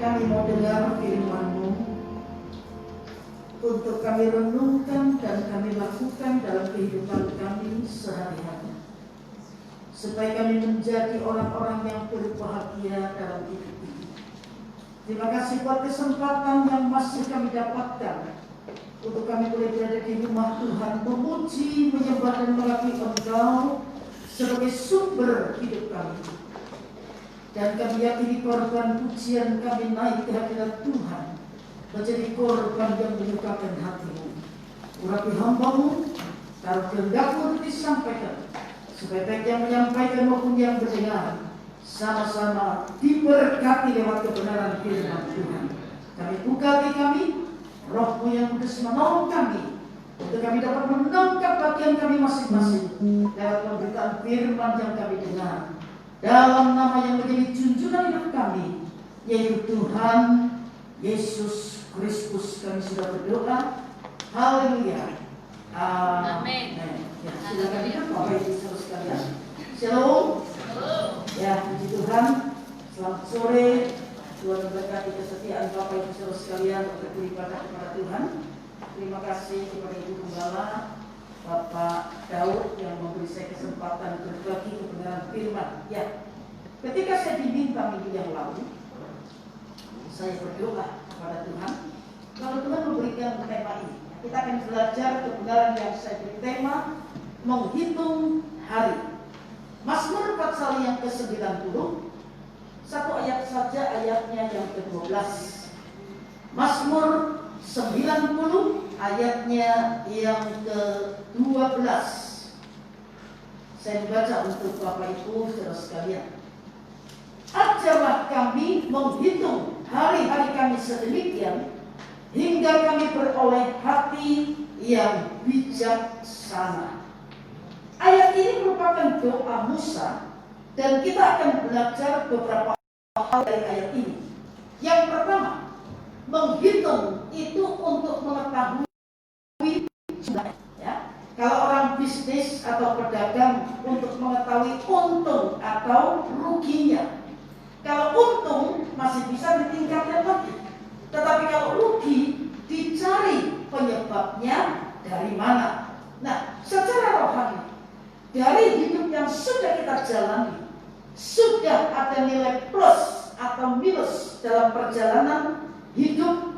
Kami mau dengar firman-Mu untuk kami renungkan dan kami lakukan dalam kehidupan kami sehari-hari, supaya kami menjadi orang-orang yang berbahagia dalam hidup ini. Terima kasih buat kesempatan yang masih kami dapatkan untuk kami boleh berada di rumah Tuhan, memuji, menyembah dan mengakui Engkau sebagai sumber hidup kami. Dan kami yakini korban pujian kami naik ke hadirat Tuhan menjadi korban yang menyukakan hati-Mu. Urapi hamba-Mu, taruh kehendak-Mu untuk disampaikan, supaya baik yang menyampaikan maupun yang mendengar sama-sama diberkati lewat kebenaran firman Tuhan. Kami buka hati kami, Roh-Mu yang kudus menolong kami untuk kami dapat menangkap bagian kami masing-masing lewat pemberitaan firman yang kami dengar. Dalam nama yang menjadi junjungan hidup kami, yaitu Tuhan Yesus Kristus, kami sudah berdoa. Haleluya. Amin. Ya, silakan duduk Bapak Ibu Saudara sekalian. Shalom. Ya, puji Tuhan. Selamat sore. Tuhan memberkati kesetiaan Bapak Ibu Saudara sekalian untuk beribadah kepada Tuhan. Terima kasih kepada Ibu Gembala Bapak Daud yang memberi saya kesempatan berbagi kebenaran firman. Ya, ketika saya diminta minggu yang lalu, saya berdoa kepada Tuhan, kalau Tuhan memberikan tema ini, kita akan belajar kebenaran yang saya beri tema, menghitung hari. Mazmur pasal yang ke-90, satu ayat saja, ayatnya yang ke-12. Mazmur 90 ayatnya yang ke-12. Saya membaca untuk Bapak Ibu Saudara sekalian. Ajarlah kami menghitung hari-hari kami sedemikian, hingga kami beroleh hati yang bijaksana. Ayat ini merupakan doa Musa, dan kita akan belajar beberapa hal dari ayat ini. Yang pertama, menghitung itu untuk mengetahui jumlahnya. Ya. Kalau orang bisnis atau pedagang untuk mengetahui untung atau ruginya. Kalau untung masih bisa ditingkatkan lagi, tetapi kalau rugi dicari penyebabnya dari mana. Nah, secara rohani, dari hidup yang sudah kita jalani, sudah ada nilai plus atau minus dalam perjalanan hidup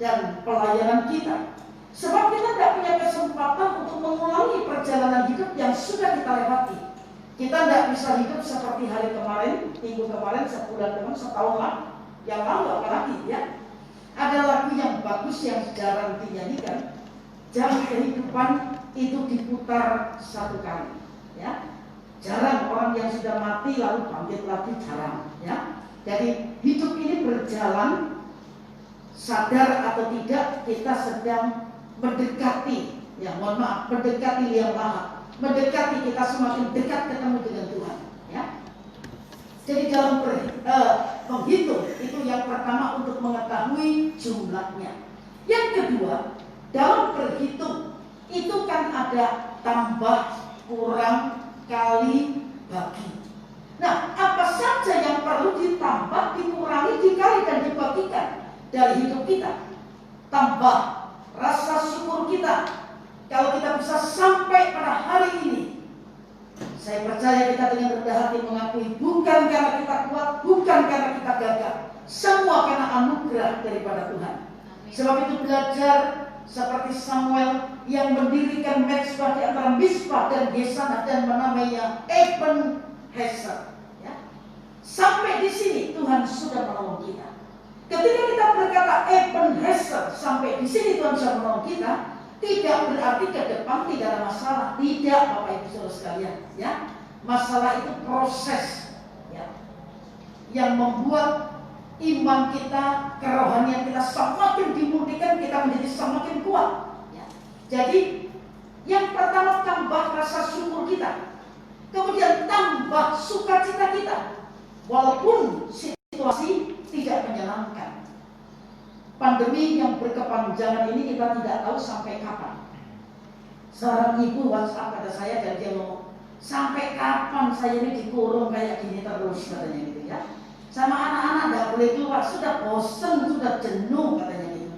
dan pelayanan kita. Sebab kita tidak punya kesempatan untuk mengulangi perjalanan hidup yang sudah kita lewati. Kita tidak bisa hidup seperti hari kemarin, minggu kemarin, sebulan kemarin, setahun yang lalu, apalagi ya. Ada lagu yang bagus yang jarang dinyanyikan. Jam kehidupan itu diputar satu kali, ya. Jarang orang yang sudah mati lalu bangkit lagi, jarang, ya. Jadi hidup ini berjalan, sadar atau tidak kita sedang mendekati, ya mohon maaf, mendekati liang lahat, mendekati kita semakin dekat ketemu dengan Tuhan, ya. Jadi dalam menghitung itu yang pertama untuk mengetahui jumlahnya. Yang kedua, dalam berhitung itu kan ada tambah, kurang, kali, bagi. Nah, apa saja yang perlu ditambah, dikurangi, dikali dan dibagikan dari hidup kita? Tambah rasa syukur kita. Kalau kita bisa sampai pada hari ini, saya percaya kita dengan rendah hati mengakui bukan karena kita kuat, bukan karena kita gagah, semua karena anugerah daripada Tuhan. Sebab itu belajar seperti Samuel yang mendirikan mezbah di antara Misbah dan Gesana dan menamainya Ebenezer. Ya. Sampai di sini Tuhan sudah menolong kita. Ketika kita berkata Ebenezer, sampai di sini Tuhan sudah menolong kita, tidak berarti ke depan tidak ada masalah. Tidak, Bapak Ibu Saudara sekalian, ya. Masalah itu proses, ya, yang membuat iman kita, kerohanian kita semakin dimurnikan, kita menjadi semakin kuat, ya. Jadi yang pertama tambah rasa syukur kita, kemudian tambah sukacita kita, walaupun situasi tidak menyenangkan. Pandemi yang berkepanjangan ini kita tidak tahu sampai kapan. Seorang ibu WhatsApp pada saya dan dia ngomong, sampai kapan saya ini dikurung kayak gini terus, katanya gitu, ya. Sama anak-anak nggak boleh keluar. Pak, sudah bosan, sudah jenuh katanya gitu.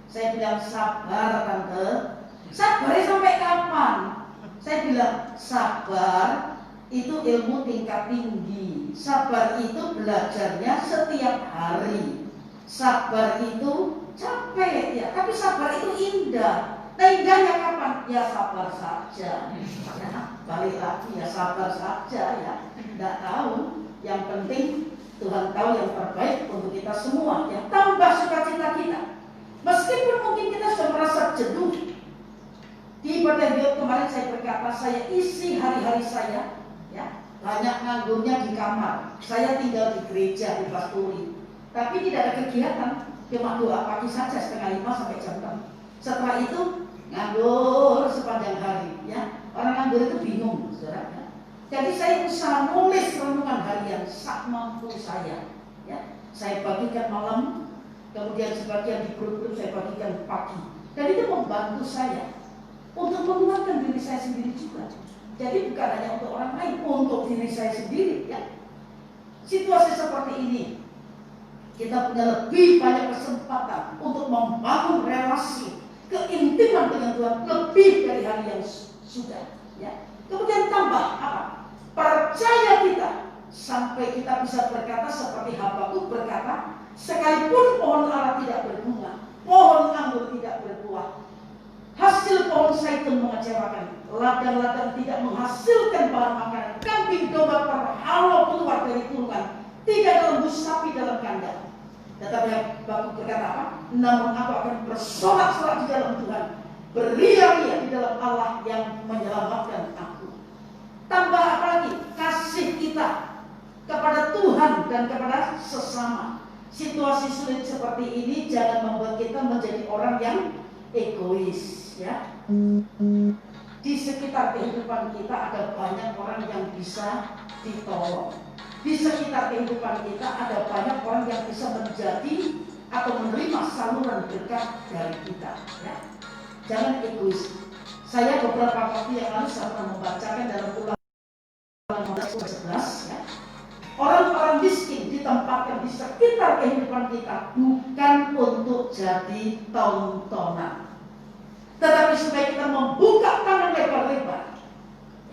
Saya bilang, sabar tante. Sabarnya sampai kapan? Saya bilang, sabar itu ilmu tingkat tinggi. Sabar itu belajarnya setiap hari. Sabar itu capek ya, tapi sabar itu indah. Nah, indahnya kapan? Ya sabar saja. Ya, balik lagi ya sabar saja ya. Tidak tahu. Yang penting Tuhan tahu yang terbaik untuk kita semua. Ya, tambah sukacita kita. Meskipun mungkin kita sudah merasa jenuh. Di ibadah Yud kemarin saya berkata, saya isi hari-hari saya, ya, banyak nganggurnya di kamar. Saya tinggal di gereja di Pasturi, tapi tidak ada kegiatan, cuma doa pagi saja 4:30 sampai jam 6. Setelah itu nganggur sepanjang hari, ya. Orang nganggur itu bingung, saudara. Ya. Jadi saya usaha nulis renungan harian sak mampu saya, ya. Saya bagikan malam, kemudian sebagian di grup-grup saya bagikan pagi. Dan itu membantu saya untuk menguatkan diri saya sendiri juga. Jadi bukan hanya untuk orang lain, untuk diri saya sendiri, ya. Situasi seperti ini, kita punya lebih banyak kesempatan untuk membangun relasi keintiman dengan Tuhan lebih dari hari yang sudah, ya. Kemudian tambah apa? Percaya kita sampai kita bisa berkata seperti Habakuk berkata, sekalipun pohon ara tidak berbunga, pohon anggur tidak berbuah, hasil pohon zaitun mengecewakan, ladang-ladang tidak menghasilkan bahan makanan, kambing domba terhalau keluar dari kurungan, tidak ada lembu sapi dalam kandang. Tetapi Habakuk berkata apa? Namun aku akan bersorak-sorak di dalam Tuhan, beria-ria di dalam Allah yang menyelamatkan aku. Tambah apa lagi? Kasih kita kepada Tuhan dan kepada sesama. Situasi sulit seperti ini jangan membuat kita menjadi orang yang egois, ya. Di sekitar kehidupan kita ada banyak orang yang bisa ditolong. Di sekitar kehidupan kita ada banyak orang yang bisa menjadi atau menerima saluran berkat dari kita, ya. Jangan egois. Saya beberapa waktu yang lalu saya pernah membacakan dalam Ulangan 11, ya. Orang-orang miskin ditempatkan di sekitar kehidupan kita bukan untuk jadi tontonan, tetapi supaya kita membuka tangan lebar-lebar.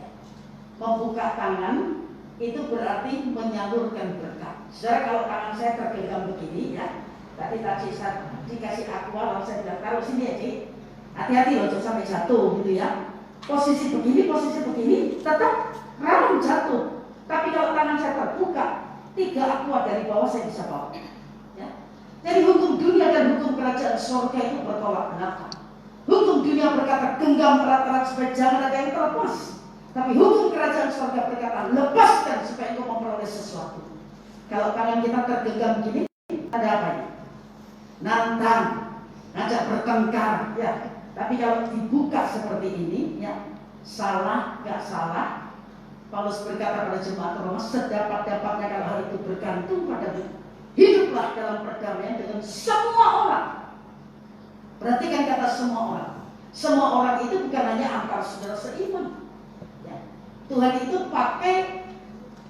Ya. Membuka tangan itu berarti menyalurkan berkat. Saudara, kalau tangan saya tergenggam begini, ya, tadi saya dikasih aqua, lalu saya bilang taruh sini ya, Cik. Hati-hati loh, jangan sampai jatuh gitu ya. Posisi begini, tetap rawan jatuh. Tapi kalau tangan saya terbuka, 3 aqua dari bawah saya bisa bawa. Ya. Jadi hukum dunia dan hukum kerajaan surga itu bertolak belakang. Hukum dunia berkata genggam erat-erat supaya jangan ada yang terlepas. Tapi hukum kerajaan surga berkata lepaskan supaya engkau memperoleh sesuatu. Kalau tangan kita tergenggam begini, ada apa ya? Nantang, ngajak bertengkar, ya. Tapi kalau dibuka seperti ini, ya, salah, gak salah. Paulus berkata pada jemaat Roma, sedapat-dapatnya kalau hal itu bergantung pada hiduplah dalam perdamaian dengan semua orang. Perhatikan kata semua orang. Semua orang itu bukan hanya antar saudara seiman. Ya. Tuhan itu pakai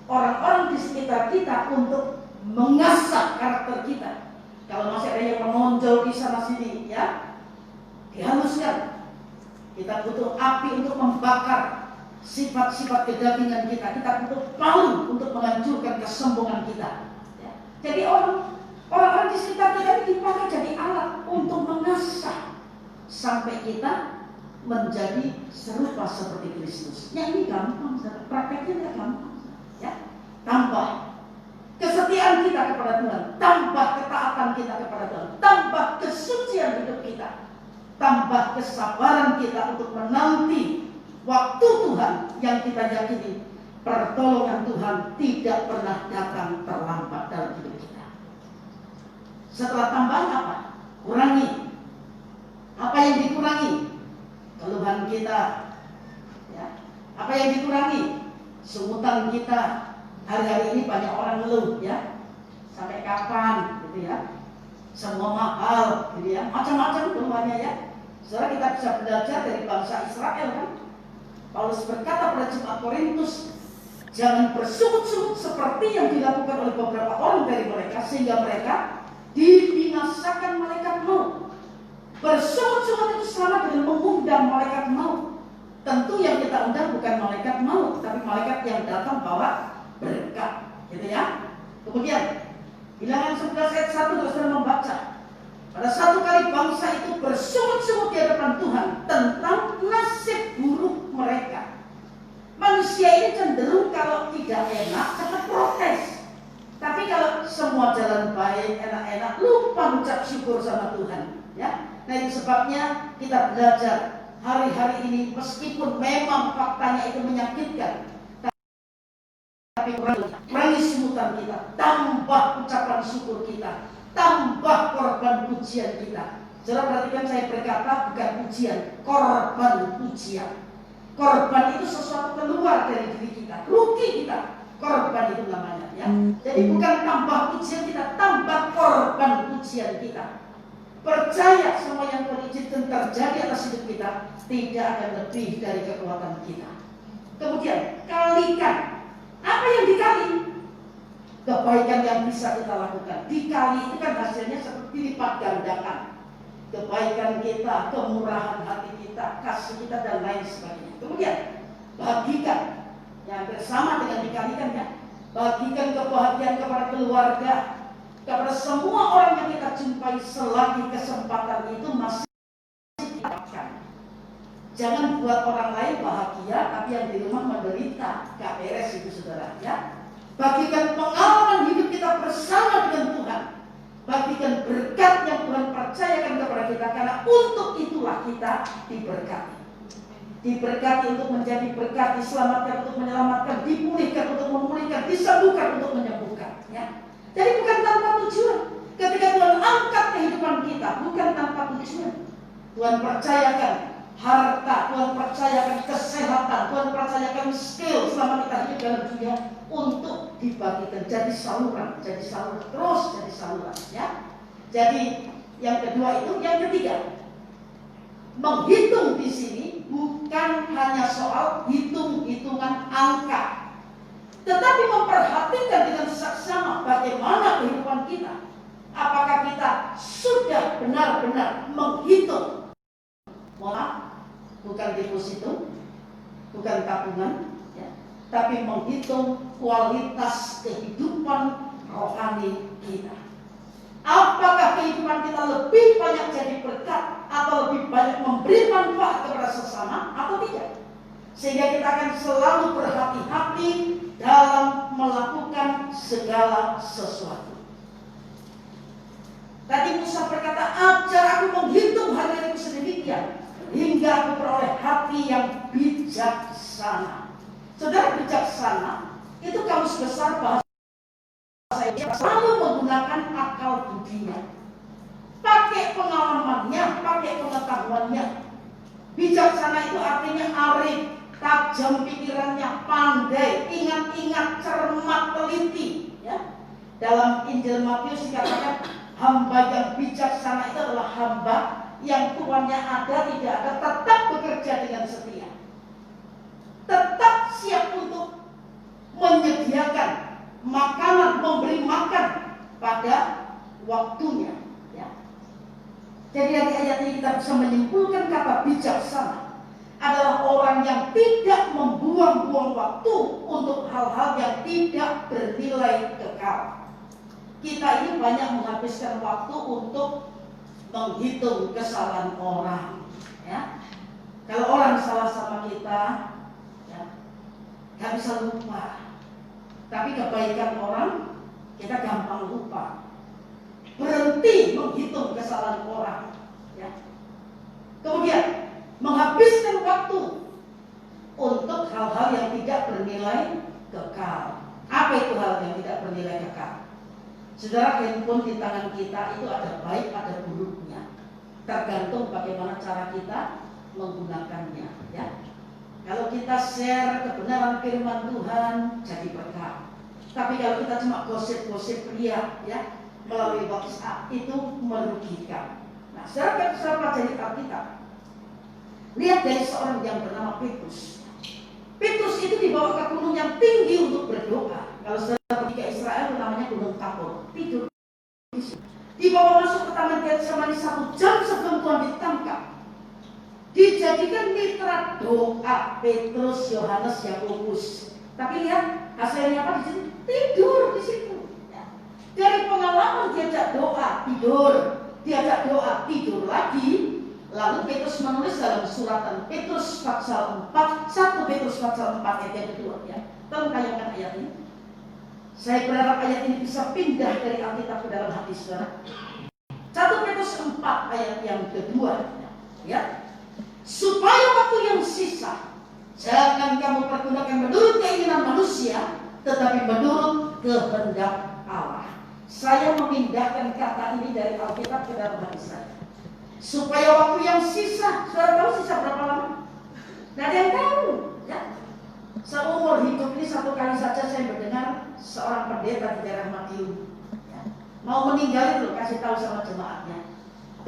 orang-orang di sekitar kita untuk mengasah karakter kita. Kalau masih ada yang menonjol di sana sini, ya, dihaluskan. Kita butuh api untuk membakar sifat-sifat kedagingan kita. Kita butuh palu untuk menghancurkan kesombongan kita. Ya. Jadi orang-orang di sekitar kita ini dipakai jadi alat untuk mengasah sampai kita menjadi serupa seperti Kristus. Ya, ini gampang, prakteknya tidak gampang. Ya. Tambah kesetiaan kita kepada Tuhan, tambah ketaatan kita kepada Tuhan, tambah kesucian hidup kita, tambah kesabaran kita untuk menanti waktu Tuhan yang kita yakini pertolongan Tuhan tidak pernah datang terlambat dalam hidup kita. Setelah tambahan apa? Kurangi. Apa yang dikurangi? Keluhan kita. Ya. Apa yang dikurangi? Sungutan kita. Hari-hari ini banyak orang ngeluh, ya. Sampai kapan, gitu ya? Semua mahal, gitu ya. Macam-macam keluhannya, ya. Saudara, kita bisa belajar dari bangsa Israel, kan? Paulus berkata pada jemaat Korintus, Jangan bersungut-sungut seperti yang dilakukan oleh beberapa orang dari mereka, sehingga mereka dibinasakan malaikat maut. Bersungut-sungut itu sama dengan mengundang malaikat maut. Tentu yang kita undang bukan malaikat maut, tapi malaikat yang datang bawa berkat, gitu ya. Kemudian Bilangan 11 ayat 1 terus membaca. Pada satu kali bangsa itu bersungut-sungut di hadapan Tuhan tentang nasib buruk mereka. Manusia ini cenderung kalau tidak enak cepat protes. Tapi kalau semua jalan baik, enak-enak, lupa ucap syukur sama Tuhan. Ya, nah itu sebabnya kita belajar hari-hari ini, meskipun memang faktanya itu menyakitkan, tapi kurangi sungutan kita, tambah ucapan syukur kita, tambah korban pujian kita. Saudara perhatikan, saya berkata bukan pujian, korban pujian. Korban itu sesuatu keluar dari diri kita, rugi kita. Korban itu namanya, ya. Jadi bukan tambah pujian kita, tambah korban pujian kita. Percaya semua yang Tuhan izinkan terjadi atas hidup kita tidak akan lebih dari kekuatan kita. Kemudian kalikan. Apa yang dikali? Kebaikan yang bisa kita lakukan. Dikali itu kan hasilnya seperti lipat gandakan. Kebaikan kita, kemurahan hati kita, kasih kita, dan lain sebagainya. Kemudian bagikan. Yang bersama dengan dikalikan, ya. Bagikan kebahagiaan kepada keluarga, kepada semua orang yang kita jumpai selagi kesempatan itu masih didapatkan. Jangan buat orang lain bahagia, tapi yang di rumah menderita. Gak beres itu, saudara, ya. Bagikan pengalaman hidup kita bersama dengan Tuhan. Bagikan berkat yang Tuhan percayakan kepada kita, karena untuk itulah kita diberkati. Diberkati untuk menjadi berkat, diselamatkan untuk menyelamatkan, dipulihkan untuk memulihkan, disembuhkan untuk menyembuhkan, ya. Jadi bukan tanpa tujuan. Ketika Tuhan angkat kehidupan kita, bukan tanpa tujuan. Tuhan percayakan harta, Tuhan percayakan kesehatan, Tuhan percayakan skill selama kita hidup dalam dunia untuk dibagikan, jadi saluran, terus jadi saluran, ya. Jadi yang kedua itu, yang ketiga, menghitung di sini bukan hanya soal hitung-hitungan angka, tetapi memperhatikan dengan seksama bagaimana kehidupan kita. Apakah kita sudah benar-benar menghitung, bukan deposito, bukan tabungan, ya, tapi menghitung kualitas kehidupan rohani kita. Apakah kehidupan kita lebih banyak jadi berkat atau lebih banyak memberi manfaat kepada sesama atau tidak? Sehingga kita akan selalu berhati-hati dalam melakukan segala sesuatu. Tadi Musa berkata, ajar aku menghitung hari-hariku sedemikian hingga aku beroleh hati yang bijaksana. Saudara, bijaksana itu kamus besar bahasa saya selalu menggunakan akal budinya, pakai pengalamannya, pakai pengetahuannya. Bijaksana itu artinya arif, tajam pikirannya, pandai, ingat-ingat, cermat, teliti, ya. Dalam Injil Matius dikatakan hamba yang bijaksana itu adalah hamba yang tuannya ada tidak ada tetap bekerja dengan setia, tetap siap untuk menyediakan makanan, memberi makan pada waktunya, ya. Jadi dari ayat ini kita bisa menyimpulkan kata bijaksana adalah orang yang tidak membuang-buang waktu untuk hal-hal yang tidak bernilai kekal. Kita ini banyak menghabiskan waktu untuk menghitung kesalahan orang, ya. Kalau orang salah sama kita, ya, gak bisa lupa. Tapi kebaikan orang kita gampang lupa. Berhenti menghitung kesalahan orang, ya. Kemudian menghabiskan waktu untuk hal-hal yang tidak bernilai kekal. Apa itu hal yang tidak bernilai kekal? Saudara, handphone di tangan kita itu ada baik ada buruknya, tergantung bagaimana cara kita menggunakannya, ya. Kalau kita share kebenaran firman Tuhan jadi berkat. Tapi kalau kita cuma gosip-gosip pria, ya, melalui WhatsApp, itu merugikan. Nah, saudara pelajari Alkitab. Lihat dari seorang yang bernama Petrus. Petrus itu dibawa ke gunung yang tinggi untuk berdoa. Kalau saudara pergi ke Israel namanya Gunung Tabor. Tidur di situ. Dibawa masuk ke taman Getsemani 1 jam sebelum Tuhan ditangkap. Dijadikan mitra doa Petrus, Yohanes, Yakobus. Tapi lihat hasilnya apa di situ? Tidur di situ. Ya. Dari pengalaman diajak doa, tidur, diajak doa, tidur lagi. Lalu Petrus menulis dalam suratan Petrus pasal 4, 1 Petrus pasal 4 ayat yang kedua. Ya. Tolong tayangkan ayat ini. Saya berharap ayat ini bisa pindah dari Alkitab ke dalam hati saudara. 1 Petrus 4 ayat yang kedua. Ya. Supaya waktu yang sisa jangan kamu pergunakan menurut keinginan manusia, tetapi menurut kehendak Allah. Saya memindahkan kata ini dari Alkitab ke dalam hati saya. Supaya waktu yang sisa, saudara tahu sisa berapa lama? Nggak ada yang tahu. Ya. Seumur hidup ini satu kali saja saya mendengar seorang pendeta di daerah Madiun. Ya. Mau meninggal itu kasih tahu sama jemaatnya.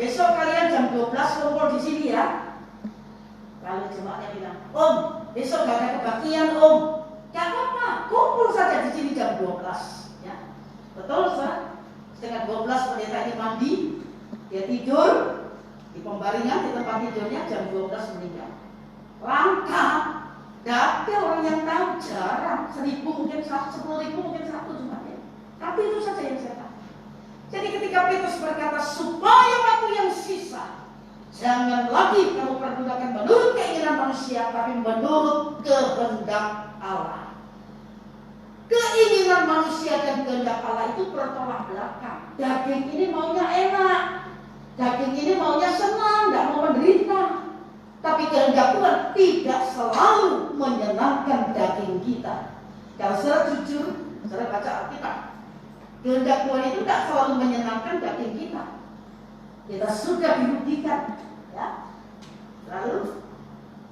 Besok kalian jam 12 kumpul di sini ya. Lalu jemaatnya bilang, Om, besok gak ada kebaktian Om. Gak apa-apa, kumpul saja di sini jam 12. Ya. Betul, Ustaz? Setengah 12 pendeta ini mandi, dia tidur di pembaringan di tempat tidurnya, jam 12 meninggal. Langka, gak ada orang yang tahu, jarang. 1.000 mungkin 10.000 mungkin 1 cuma ya. Tapi itu saja yang saya tahu. Jadi ketika Petrus berkata supaya waktu yang sisa jangan lagi kamu pergunakan menurut keinginan manusia, tapi menurut kehendak Allah. Keinginan manusia dan kehendak Allah itu bertolak belakang. Daging ini maunya enak, daging ini maunya senang, tidak mau menderita. Tapi kehendak Tuhan tidak selalu menyenangkan daging kita. Kalau saudara jujur, saudara baca Alkitab, kehendak Tuhan itu tidak selalu menyenangkan daging kita. Kita sudah dirugikan, ya. Lalu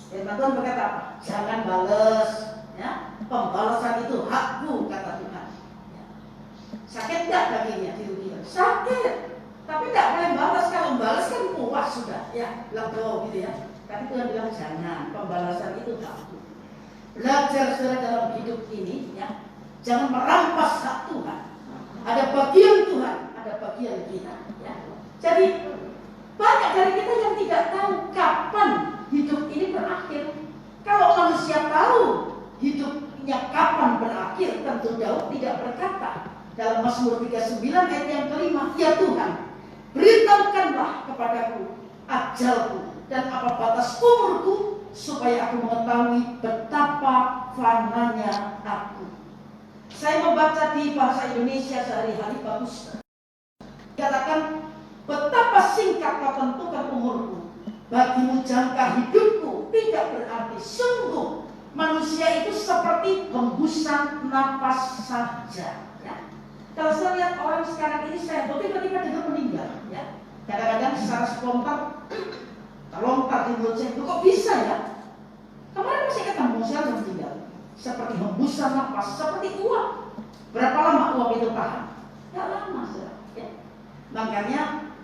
firman Tuhan berkata apa? Jangan balas, ya. Pembalasan itu hakku, kata Tuhan. Ya. Sakit tidak dagingnya dirugikan? Sakit, tapi tidak boleh balas. Kalau balas kan puas sudah, ya, lego gitu ya. Tapi Tuhan bilang jangan, pembalasan itu hakku. Belajar saudara dalam hidup ini, ya, jangan merampas hak Tuhan. Ada bagian Tuhan, ada bagian kita, ya. Jadi banyak dari kita yang tidak tahu kapan hidup ini berakhir. Kalau manusia tahu hidupnya kapan berakhir, tentu Daud tidak berkata dalam Mazmur 39 ayat yang kelima, ya Tuhan, beritahukanlah kepadaku ajalku dan apa batas umurku, supaya aku mengetahui betapa fananya aku. Saya membaca di bahasa Indonesia sehari-hari bagus. Dikatakan, betapa singkat kau tentukan umurku, bagimu jangka hidupku tidak berarti. Sungguh manusia itu seperti hembusan napas saja. Ya. Kalau saya lihat orang sekarang ini, saya tiba-tiba dengar meninggal. Ya. Kadang-kadang secara spontan lontar di mulut saya, kok bisa ya? Kemarin masih ketemu saya meninggal. Seperti hembusan napas, seperti uap. Berapa lama uap itu tahan? Tidak lama, ya. Makanya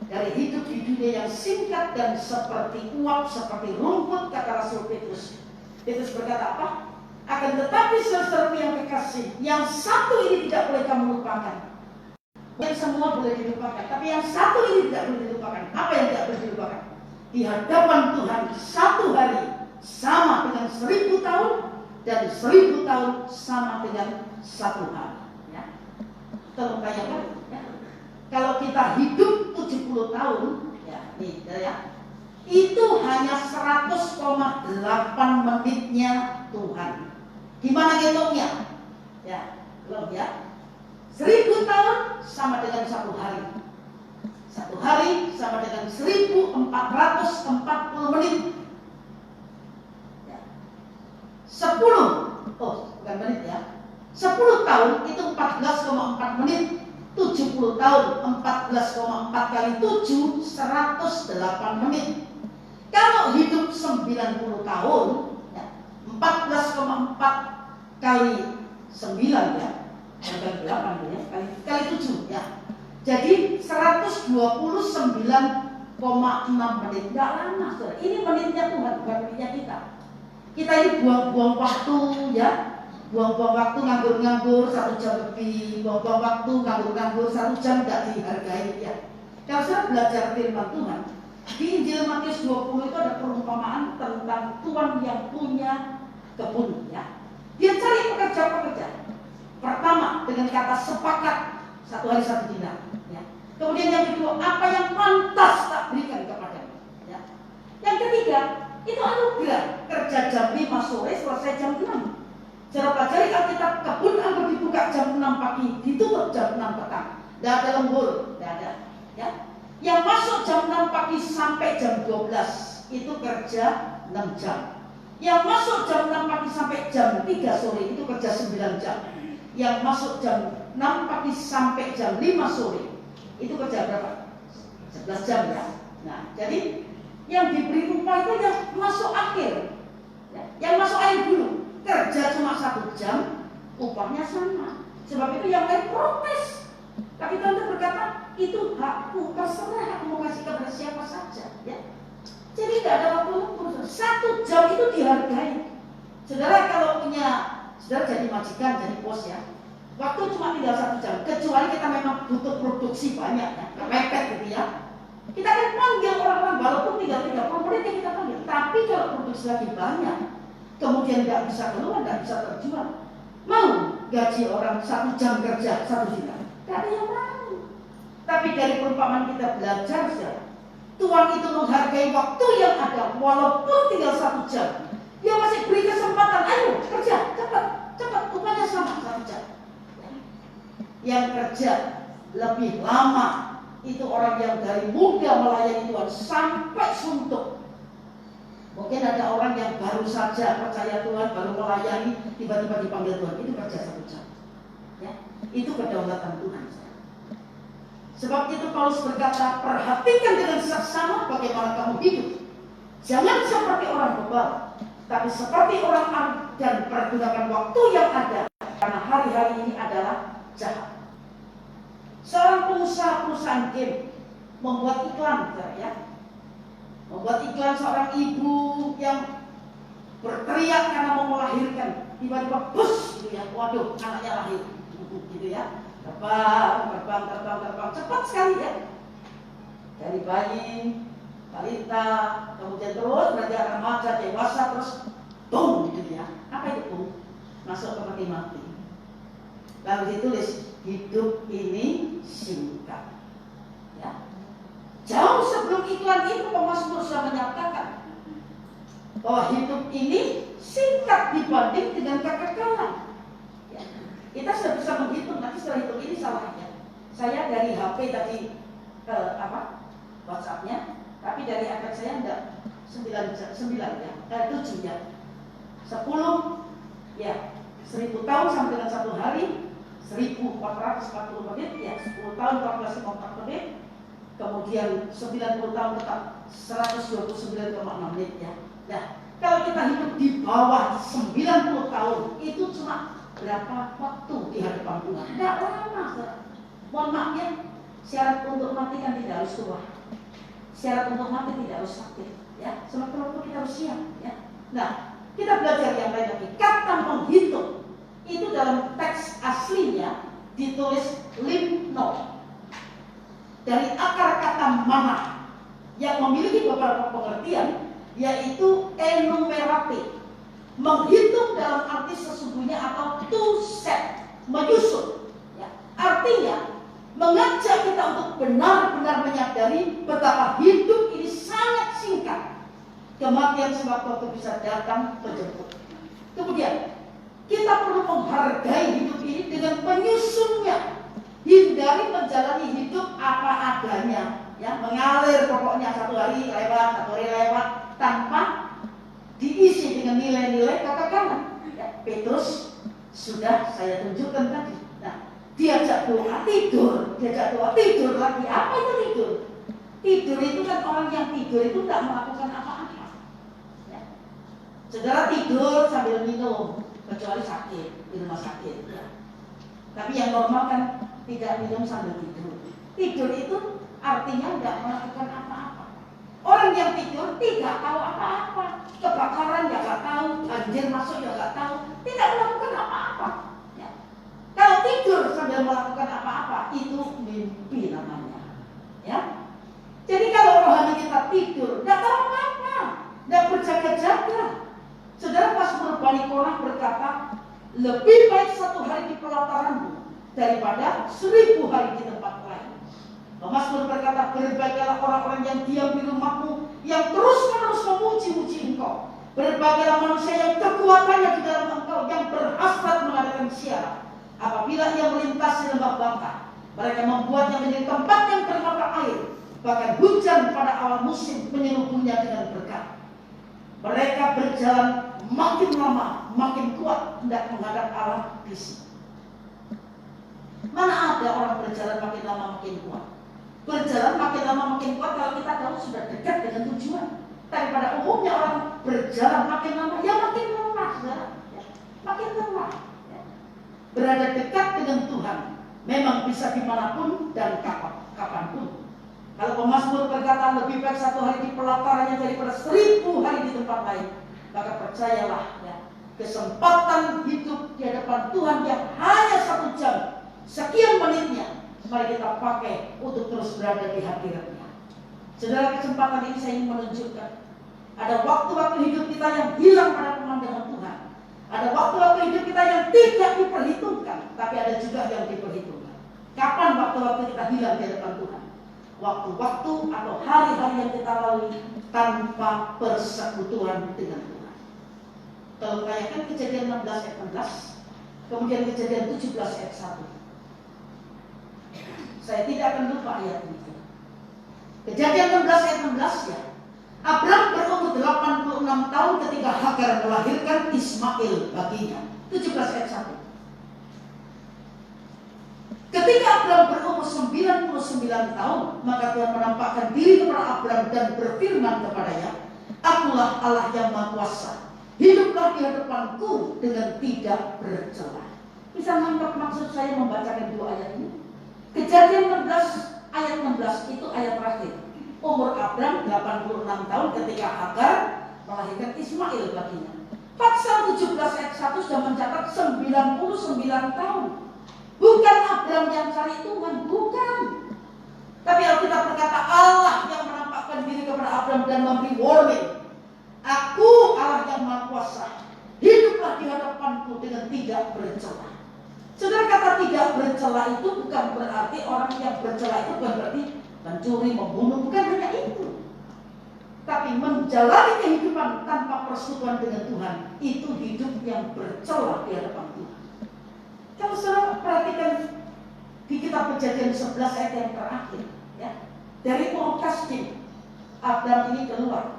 dari hidup di dunia yang singkat dan seperti uap, seperti rumput, kata Rasul Petrus. Petrus berkata apa? Akan tetapi saudaraku yang kekasih, yang satu ini tidak boleh kamu lupakan. Yang semua boleh dilupakan, tapi yang satu ini tidak boleh dilupakan. Apa yang tidak boleh dilupakan? Di hadapan Tuhan satu hari sama dengan 1000 tahun, dan 1000 tahun sama dengan 1 hari. Ya. Tolong bayangkan, ya. Kalau kita hidup 70 tahun, ya, nih, ya, itu hanya 100,8 menitnya Tuhan. Gimana hitungnya? Ya, belum ya. 1000 tahun sama dengan 1 hari. 1 hari sama dengan 1440 menit. 10, bukan menit ya. 10 tahun itu 14,4 menit. 70 tahun 14,4 kali 7 108 menit. Kalau hidup 90 tahun ya, 14,4 kali 9 ya, bukan 8 ya, kali 7 ya. Jadi 129,6 menit. Enggak lama, saudara. Ini menitnya Tuhan, bukan menitnya kita. Kita ini buang-buang waktu ya, buang-buang waktu nganggur-nganggur 1 jam lebih, buang-buang waktu nganggur-nganggur 1 jam nggak dihargai ya. Kalau saya belajar firman Tuhan di Injil Matius 20 itu ada perumpamaan tentang tuan yang punya kebun ya. Dia cari pekerja-pekerja. Pertama dengan kata sepakat 1 hari 1 dinar ya. Kemudian yang kedua, apa yang pantas tak berikan kepadanya ya. Yang ketiga, itu anugerah, kerja jam 5 sore selesai jam 6. Cara pelajari Alkitab, kebun anggur dibuka jam 6 pagi, ditutup jam 6 petang. Tidak ada lembur, tidak ada ya. Yang masuk jam 6 pagi sampai jam 12 itu kerja 6 jam. Yang masuk jam 6 pagi sampai jam 3 sore itu kerja 9 jam. Yang masuk jam 6 pagi sampai jam 5 sore itu kerja berapa? 11 jam ya. Nah, jadi yang diberi upah itu yang masuk akhir ya. Yang masuk akhir dulu kerja cuma 1 jam, upahnya sama. Sebab itu yang lain protes. Tapi Tuhan berkata, itu hakku, terserah aku mau kasih kepada siapa saja ya. Jadi tidak ada waktu lembur. 1 jam itu dihargai. Saudara kalau punya, saudara jadi majikan, jadi bos ya, waktu cuma tinggal 1 jam. Kecuali kita memang butuh produksi banyak ya, mepet gitu ya. Kita akan panggil orang-orang walaupun tinggal 30 menit yang kita panggil. Tapi kalau produksi lagi banyak, kemudian nggak bisa keluar, nggak bisa terjual, mau gaji orang 1 jam kerja 1 dinar? Nggak ada yang mau. Tapi dari perumpamaan kita belajar saja, Tuhan itu menghargai waktu yang ada, walaupun tinggal 1 jam. Dia masih beri kesempatan, ayo kerja, cepat, upahnya sama 1 jam. Yang kerja lebih lama itu orang yang dari muda melayani Tuhan sampai suntuk. Mungkin ada orang yang baru saja percaya Tuhan, baru melayani, tiba-tiba dipanggil Tuhan, itu kerja 1 jam. Ya, itu kedaulatan Tuhan. Sebab itu Paulus berkata, perhatikan dengan seksama bagaimana kamu hidup. Jangan seperti orang bebal, tapi seperti orang arif dan pergunakan waktu yang ada, karena hari-hari ini adalah jahat. Seorang pengusaha perusahaan game membuat iklan, ya, membuat iklan seorang ibu yang berteriak karena mau melahirkan, tiba-tiba bus, gitu ya, waduh, anaknya lahir, gitu ya, terbang, cepat sekali ya, dari bayi, balita, kemudian terus beranjak remaja, dewasa, terus boom, gitu ya. Apa itu boom? Masuk ke peti mati. Lalu ditulis, hidup ini singkat. Ya. Jauh sebelum iklan itu pemazmur sudah menyatakan bahwa hidup ini singkat dibanding dengan kekekalan. Ya. Kita sudah bisa menghitung, nanti setelah hitung ini salahnya. Saya dari HP tadi WhatsApp-nya, tapi dari iPad saya enggak 9 ya, 7 ya. 10 ya, 1000 tahun sampai dengan 1 hari 1440 menit ya, 10 tahun 14,4 menit, kemudian 90 tahun tetap 129,6 menit ya. Nah, kalau kita hidup di bawah 90 tahun itu cuma berapa waktu di hadapan Tuhan? Tidak lama. Mohon maaf ya, syarat untuk mati kan tidak harus tua. Syarat untuk mati tidak harus sakit ya. Semakin waktu kita harus siap ya. Nah, kita belajar yang lain lagi. Kata menghitung itu dalam teks aslinya ditulis limno, dari akar kata mana yang memiliki beberapa pengertian, yaitu enumerate, menghitung dalam arti sesungguhnya, atau to set, menyusun ya. Artinya mengajak kita untuk benar-benar menyadari betapa hidup ini sangat singkat. Kematian sewaktu-waktu bisa datang menjemput. Kemudian kita perlu menghargai hidup ini dengan menyusunnya. Hindari menjalani hidup apa adanya, ya, mengalir pokoknya, 1 hari lewat, 1 hari lewat, tanpa diisi dengan nilai-nilai kekekalan. Ya, Petrus sudah saya tunjukkan tadi. Nah, diajak doa tidur, lagi. Apa itu tidur? Tidur itu kan orang yang tidur itu tidak melakukan apa-apa. Ya. Saudara tidur sambil minum, kecuali sakit, di rumah sakit ya. Tapi yang normal kan tidak minum sambil tidur. Tidur itu artinya tidak melakukan apa-apa. Orang Orang yang tidur tidak tahu apa-apa. Kebakaran ya nggak tahu, banjir masuk ya nggak tahu, tidak melakukan apa-apa. Ya. Kalau tidur sambil melakukan apa-apa, itu mimpi namanya. Ya. Jadi kalau rohani kita tidur, tidak tahu apa-apa, tidak berjaga-jaga. Saudara, Mazmur Bani Korah berkata, lebih baik 1 hari di pelataranmu daripada 1000 hari di tempat lain. Mazmur berkata, berbagailah orang-orang yang diam di rumahmu, yang terus-menerus memuji-muji engkau. Berbagailah manusia yang kekuatannya di dalam engkau, yang berhasrat mengadakan siara. Apabila ia melintasi lembah bangka, mereka membuatnya menjadi tempat yang bermata air. Bahkan hujan pada awal musim menyelubuhnya dengan berkat. Mereka berjalan makin lama, makin kuat hendak menghadap Allah bisu. Mana ada orang berjalan makin lama makin kuat? Berjalan makin lama makin kuat kalau kita tahu sudah dekat dengan tujuan. Tapi pada umumnya orang berjalan makin lama, ya makin lelah, saudara. Ya, makin lelah. Ya. Berada dekat dengan Tuhan memang bisa dimanapun dan kapanpun. Kalau pemazmur berkata lebih baik 1 hari di pelatarannya daripada 1000 hari di tempat lain, maka percayalah, ya, kesempatan hidup di hadapan Tuhan yang hanya 1 jam, sekian menitnya, mari kita pakai untuk terus berada di hadiratnya. Saudara, kesempatan ini saya ingin menunjukkan ada waktu-waktu hidup kita yang hilang pada pemandangan Tuhan. Ada waktu-waktu hidup kita yang tidak diperhitungkan, tapi ada juga yang diperhitungkan. Kapan waktu-waktu kita hilang di hadapan Tuhan? Waktu-waktu atau hari-hari yang kita lalui tanpa persekutuan dengan Tuhan. Kalau kayakan Kejadian 16 ayat 16, kemudian Kejadian 17 ayat 1. Saya tidak akan lupa ayat ini. Kejadian 16 ayat 16 ya. Abraham berumur 86 tahun ketika Hagar melahirkan Ismail baginya. 17 ayat 1. Ketika Abraham berumur 99 tahun, maka Tuhan menampakkan diri kepada Abraham dan berfirman kepadanya, Akulah Allah yang Maha Kuasa. Hiduplah di hadapanku dengan tidak bercela. Bisa menangkap maksud saya membacakan 2 ayat ini? Kejadian 16 ayat 16 itu ayat terakhir. Umur Abraham 86 tahun ketika Hagar melahirkan Ismail baginya. Pasal 17 ayat 1 sudah mencatat 99 tahun. Bukan Abraham yang cari Tuhan, bukan. Tapi Alkitab berkata Allah yang menampakkan diri kepada Abraham dan memberi warning. Aku Allah yang Maha Kuasa. Hiduplah di hadapanku dengan tidak bercela. Saudara, kata tidak bercela itu bukan berarti orang yang bercela itu bukan berarti mencuri, membunuh, bukan hanya itu. Tapi menjalani kehidupan tanpa persekutuan dengan Tuhan, itu hidup yang bercela di hadapan Tuhan. Kalau saudara perhatikan di kitab Kejadian 11 ayat yang terakhir, ya, dari Pulau Kasdim, Abraham ini keluar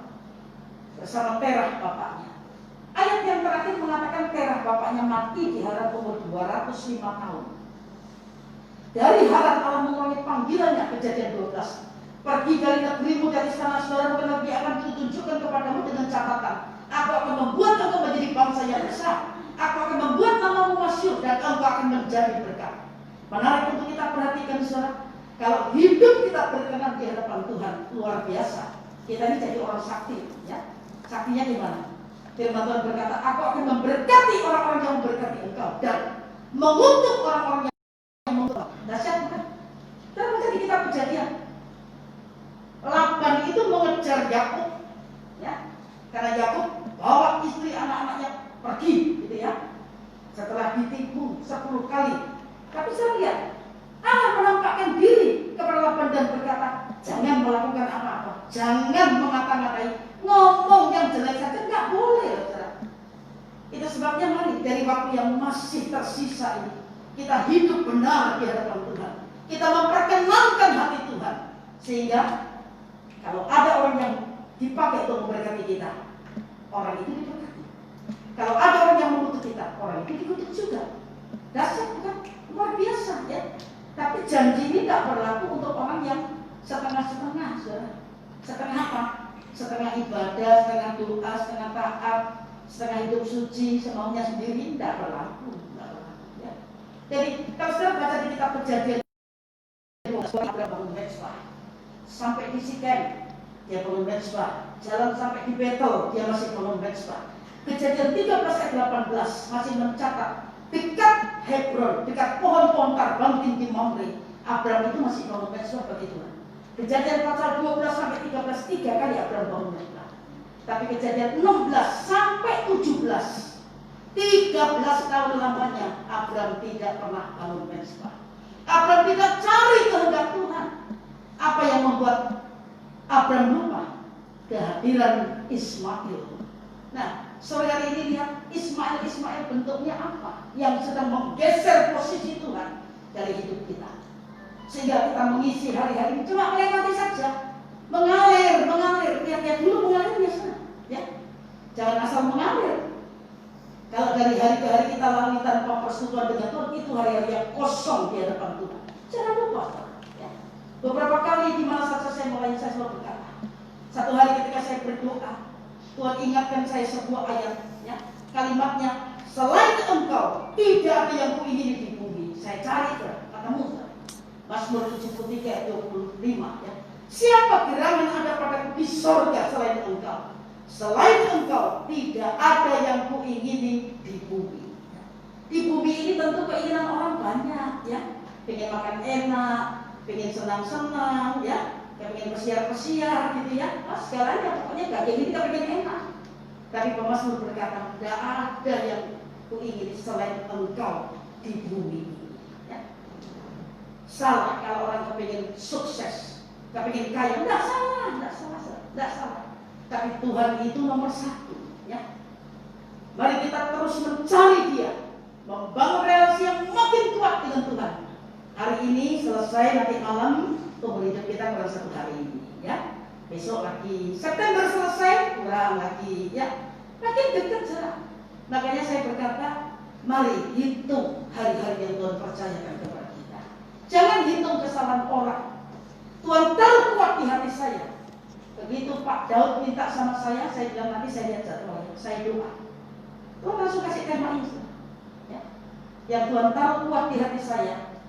bersama Terah bapaknya. Ayat yang terakhir mengatakan Terah bapaknya mati di Haran umur 205 tahun. Dari Haran Allah mengulangi panggilannya, Kejadian 12. Pergi dari negerimu, dari istana saudara, karena dia akan kutunjukkan kepadamu dengan catatan. Aku akan membuat engkau menjadi bangsa yang besar. Aku akan membuat namamu masyhur dan engkau akan menjadi berkat. Menarik untuk kita perhatikan, saudara. Kalau hidup kita berkenan di hadapan Tuhan, luar biasa. Kita ini jadi orang sakti, ya. Saktinya gimana? Firman Tuhan berkata, aku akan memberkati orang-orang yang memberkati engkau dan mengutuk orang-orang yang mengutuk. Dahsyat bukan? Terus di kitab Kejadian, Laban itu mengejar Yakub, ya, karena Yakub bawa istri anak-anaknya pergi, gitu ya. Setelah ditipu 10 kali. Tapi saya lihat Allah menampakkan diri kepada Laban dan berkata, jangan melakukan apa-apa, jangan mengata-ngatai, ngomong yang jelek saja nggak boleh, saudara. Itu sebabnya mari dari waktu yang masih tersisa ini kita hidup benar di hadapan Tuhan. Kita memperkenankan hati Tuhan, sehingga kalau ada orang yang dipakai untuk memberkati kita, orang itu diberkati. Kalau ada orang yang mengutuk kita, orang itu dikutuk juga. Dasar bukan luar biasa, ya. Tapi janji ini tidak berlaku untuk orang yang setengah-setengah, saudara. Setengah apa? Setengah ibadah, setengah doa, setengah taat, setengah hidup suci, semaunya sendiri, tidak berlaku. Ya. Jadi kalau saudara baca di kitab Kejadian, Abraham bangun Mezbah sampai di Sikem, dia bangun mezbah. Jalan sampai di Betel, dia masih bangun mezbah. Kejadian 13 ayat 18 masih mencatat dekat Hebron, dekat pohon-pohon karbon tinggi Mamre, Abraham itu masih bangun mezbah bagi Tuhan. Kejadian pasal 12 sampai 13 3 kali Abraham bangun mezbah. Tapi kejadian 16 sampai 17 13 tahun lamanya Abraham tidak pernah bangun mezbah. Abraham tidak cari kehendak Tuhan. Apa yang membuat Abraham lupa? Kehadiran Ismail. Nah, sore hari ini lihat Ismail bentuknya apa? Yang sedang menggeser posisi Tuhan dari hidup kita. Sehingga kita mengisi hari-hari ini cuma melewati saja. Mengalir. Lihat dulu mengalirnya sana. Ya. Jangan asal mengalir. Kalau dari hari ke hari kita lalui tanpa persekutuan dengan Tuhan, itu hari-hari yang kosong di hadapan Tuhan. Jangan lupa. Ya. Beberapa kali di mana saat saya mulai, saya selalu berkata, satu hari ketika saya berdoa, Tuhan ingatkan saya sebuah ayat, ya, kalimatnya, selain Engkau tidak ada yang kuingini di bumi. Saya cari ketemu. Mazmur 73 ayat 25, ya. Siapa gerangan ada padaku di sorga selain Engkau? Selain Engkau tidak ada yang kuingini di bumi. Di bumi ini tentu keinginan orang banyak, ya. Pengen makan enak, pengen senang-senang, ya. Pengen pesiar-pesiar gitu, ya. Nah, segalanya pokoknya gak kayak gini, kita pengen enak. Tapi pemazmur berkata, tidak ada yang kuingini selain Engkau di bumi. Ya. Salah kalau orang kepengen sukses, kepengen kaya, tidak salah. Tapi Tuhan itu nomor satu, ya. Mari kita terus mencari Dia, membangun relasi yang makin kuat dengan Tuhan. Hari ini selesai, nanti malam umur hidup kita kurang 1 hari ini, ya. Besok lagi, September selesai, kurang lagi, ya. Makin dekat jarak. Makanya saya berkata, mari hitung hari-hari yang Tuhan percayakan kepada kita. Jangan hitung kesalahan orang. Tuhan tahu kuat di hati saya. Begitu Pak Daud minta sama saya bilang nanti saya lihat jadwalnya, saya doa. Tuhan langsung kasih tema ini, ya. Yang Tuhan tahu kuat di hati saya,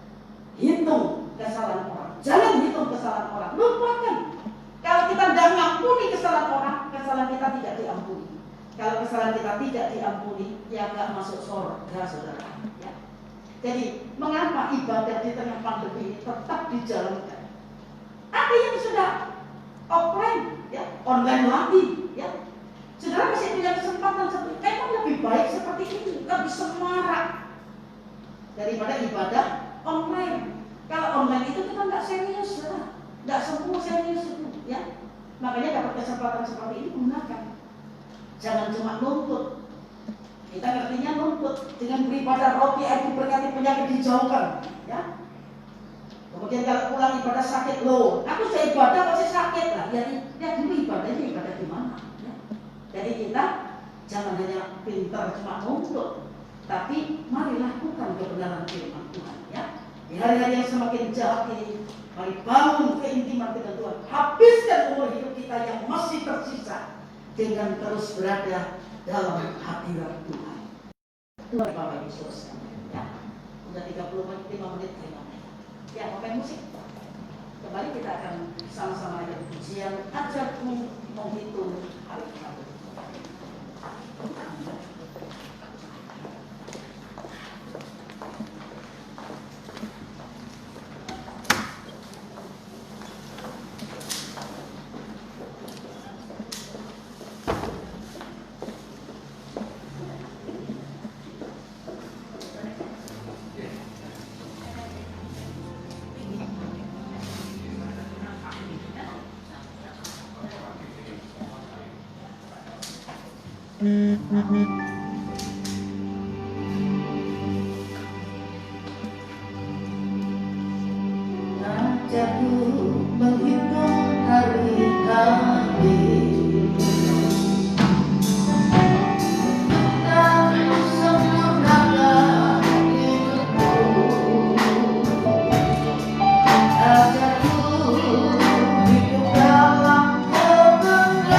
hitung kesalahan orang. Jangan hitung kesalahan orang, lupakan. Kalau kita tidak mengampuni kesalahan orang, kesalahan kita tidak diampuni. Kalau kesalahan kita tidak diampuni, ya nggak masuk surga, saudara. Ya. Jadi mengapa ibadah di tengah pandemi ini tetap dijalankan? Ada yang sudah offline, ya, online lagi, ya. Saudara masih punya kesempatan seperti emang lebih baik seperti ini, lebih semarak daripada ibadah online. Kalau online itu kita nggak serius, saudara. Nggak semua serius itu, ya. Makanya dapat kesempatan seperti ini gunakan. Jangan cuma nuntut. Kita ngertinya nuntut dengan beribadah roti air berkati penyakit dijauhkan, ya. Kemudian kalau pulang ibadah sakit, loh, aku sudah ibadah masih sakit lah. Ya dulu ibadahnya ibadah di mana? Ya. Jadi kita jangan hanya pintar cuma nuntut, tapi mari lakukan kebenaran firman Tuhan. Ya. Di hari-hari yang semakin jahat ini, mari bangun keintiman dengan Tuhan. Habiskan umur hidup kita yang masih tersisa dengan terus berada dalam hadirat Tuhan. Tuhan Bapak Ibu Saudara. Ya. Sudah 35 menit. Ya, pemain musik. Kembali kita akan sama-sama ada pujian ajakmu menghitung hari-hari. Ajakku menghitung hari-hari, tak sempurnakan hidupku. Ajakku hidup dalam kebenaran-Mu.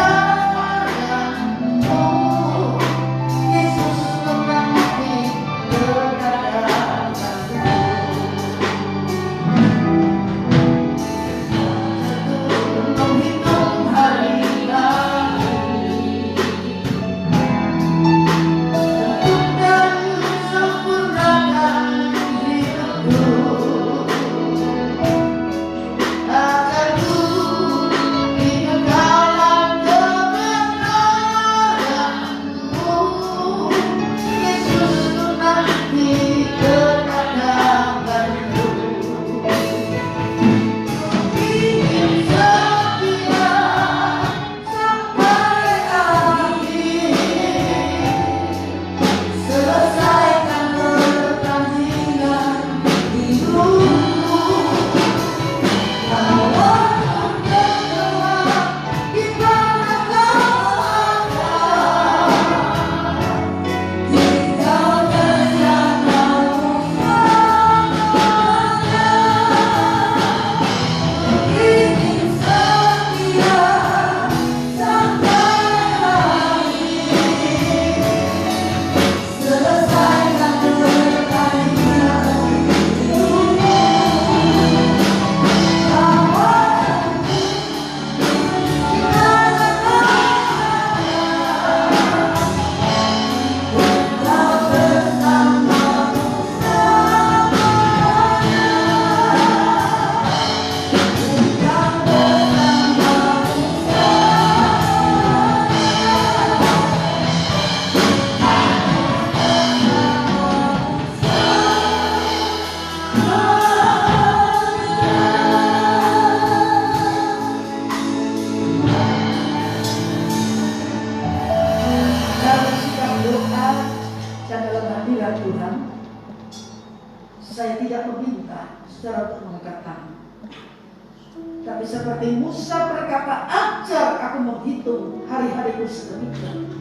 Tapi seperti Musa berkata, ajar aku menghitung hari-hariku sedemikian.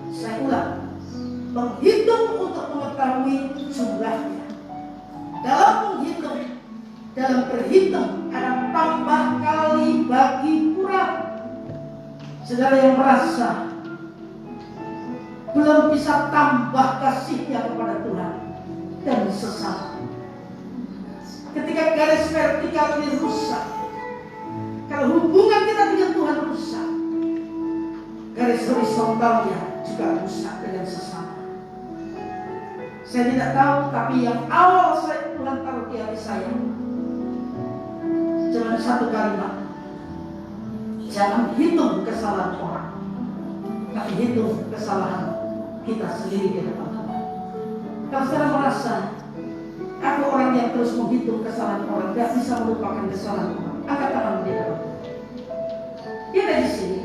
Saya ulang, menghitung untuk mengetahui jumlahnya. Dalam menghitung, dalam berhitung ada tambah kali bagi kurang. Saudara yang merasa belum bisa tambah kasihnya kepada Tuhan dan sesama, ketika garis vertikal ini rusak, kalau hubungan kita dengan Tuhan rusak, garis horizontalnya juga rusak dengan sesama. Saya tidak tahu, tapi yang awal Tuhan taruh di hati saya cuma satu kalimat: jangan hitung kesalahan orang, tapi hitung kesalahan kita sendiri di depan Tuhan. Kalau saudara merasa aku orang yang terus menghitung kesalahan orang, tidak bisa melupakan kesalahan orang, angkat tangan di depan Tuhan. Dia ada di sini.